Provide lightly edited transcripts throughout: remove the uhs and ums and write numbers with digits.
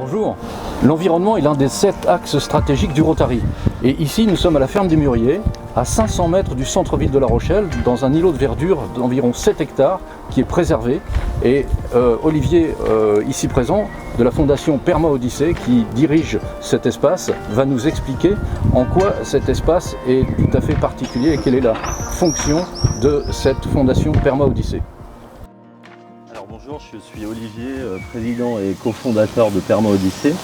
Bonjour. L'environnement est l'un des 7 axes stratégiques du Rotary. Et ici, nous sommes à la ferme des Mûriers, à 500 mètres du centre-ville de La Rochelle, dans un îlot de verdure d'environ 7 hectares qui est préservé. Et Olivier, ici présent, de la fondation Perma Odyssée, qui dirige cet espace, va nous expliquer en quoi cet espace est tout à fait particulier et quelle est la fonction de cette fondation Perma Odyssée. Bonjour, je suis Olivier, président et cofondateur de Perma Odyssée.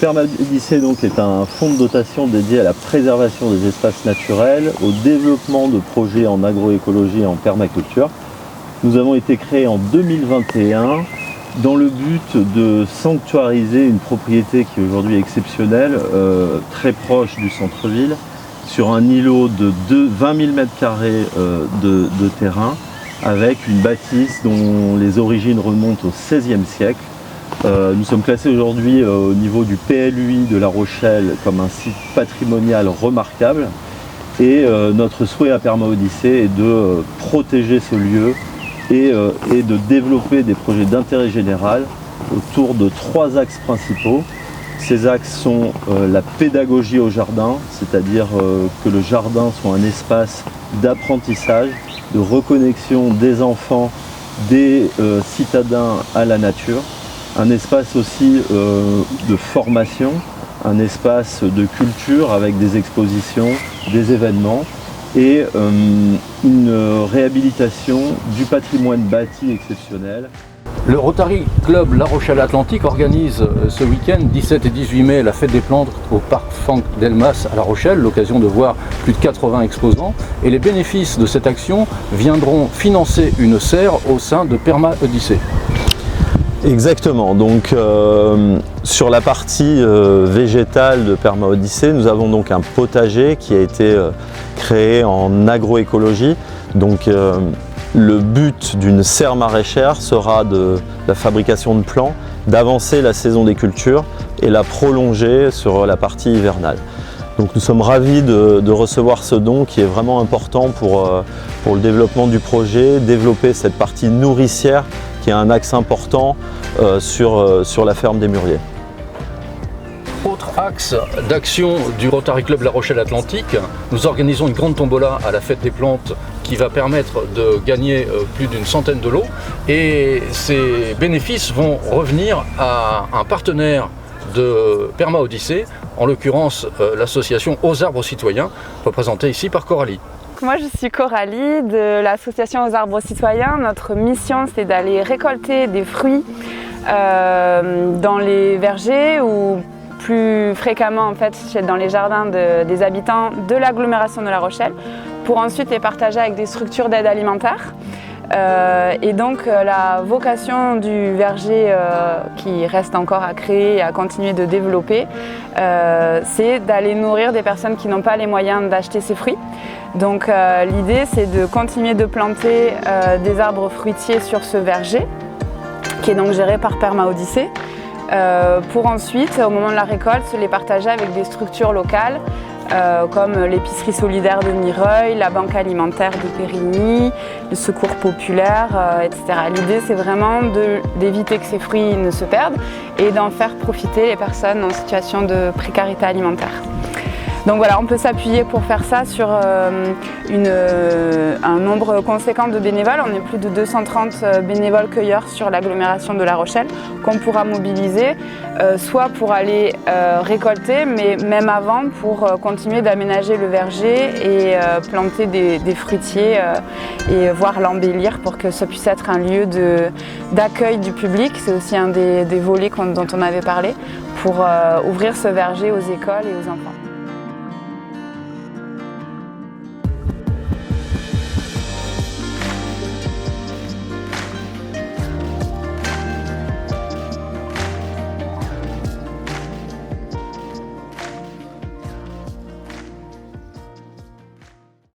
Perma Odyssée donc est un fonds de dotation dédié à la préservation des espaces naturels, au développement de projets en agroécologie et en permaculture. Nous avons été créés en 2021 dans le but de sanctuariser une propriété qui est aujourd'hui exceptionnelle, très proche du centre-ville, sur un îlot de 20 000 m² de terrain, avec une bâtisse dont les origines remontent au XVIe siècle. Nous sommes classés aujourd'hui au niveau du PLUI de La Rochelle comme un site patrimonial remarquable. Et notre souhait à Perma Odyssée est de protéger ce lieu et de développer des projets d'intérêt général autour de 3 axes principaux. Ces axes sont la pédagogie au jardin, c'est-à-dire que le jardin soit un espace d'apprentissage, de reconnexion des enfants, des citadins à la nature, un espace aussi de formation, un espace de culture avec des expositions, des événements et une réhabilitation du patrimoine bâti exceptionnel. Le Rotary Club La Rochelle Atlantique organise ce week-end 17 et 18 mai la fête des plantes au parc Franck Delmas à La Rochelle, l'occasion de voir plus de 80 exposants. Et les bénéfices de cette action viendront financer une serre au sein de Perma Odyssée. Exactement, donc sur la partie végétale de Perma Odyssée, nous avons donc un potager qui a été créé en agroécologie. Donc, le but d'une serre maraîchère sera de la fabrication de plants, d'avancer la saison des cultures et la prolonger sur la partie hivernale. Donc nous sommes ravis de recevoir ce don qui est vraiment important pour le développement du projet, développer cette partie nourricière qui est un axe important sur la ferme des Mûriers. Autre axe d'action du Rotary Club La Rochelle Atlantique, nous organisons une grande tombola à la fête des plantes qui va permettre de gagner plus d'une centaine de lots et ces bénéfices vont revenir à un partenaire de Perma Odyssée, en l'occurrence l'association Aux Arbres Citoyens, représentée ici par Coralie. Moi je suis Coralie de l'association Aux Arbres Citoyens. Notre mission c'est d'aller récolter des fruits dans les vergers ou plus fréquemment en fait dans les jardins des habitants de l'agglomération de La Rochelle pour ensuite les partager avec des structures d'aide alimentaire. Et donc la vocation du verger qui reste encore à créer et à continuer de développer, c'est d'aller nourrir des personnes qui n'ont pas les moyens d'acheter ces fruits. Donc l'idée c'est de continuer de planter des arbres fruitiers sur ce verger qui est donc géré par Perma Odyssée. Pour ensuite, au moment de la récolte, se les partager avec des structures locales comme l'épicerie solidaire de Mireuil, la banque alimentaire de Périgny, le secours populaire, etc. L'idée c'est vraiment d'éviter que ces fruits ne se perdent et d'en faire profiter les personnes en situation de précarité alimentaire. Donc voilà, on peut s'appuyer pour faire ça sur un nombre conséquent de bénévoles. On est plus de 230 bénévoles cueilleurs sur l'agglomération de La Rochelle qu'on pourra mobiliser, soit pour aller récolter, mais même avant pour continuer d'aménager le verger et planter des fruitiers et voir l'embellir pour que ça puisse être un lieu d'accueil du public. C'est aussi un des volets dont on avait parlé pour ouvrir ce verger aux écoles et aux enfants.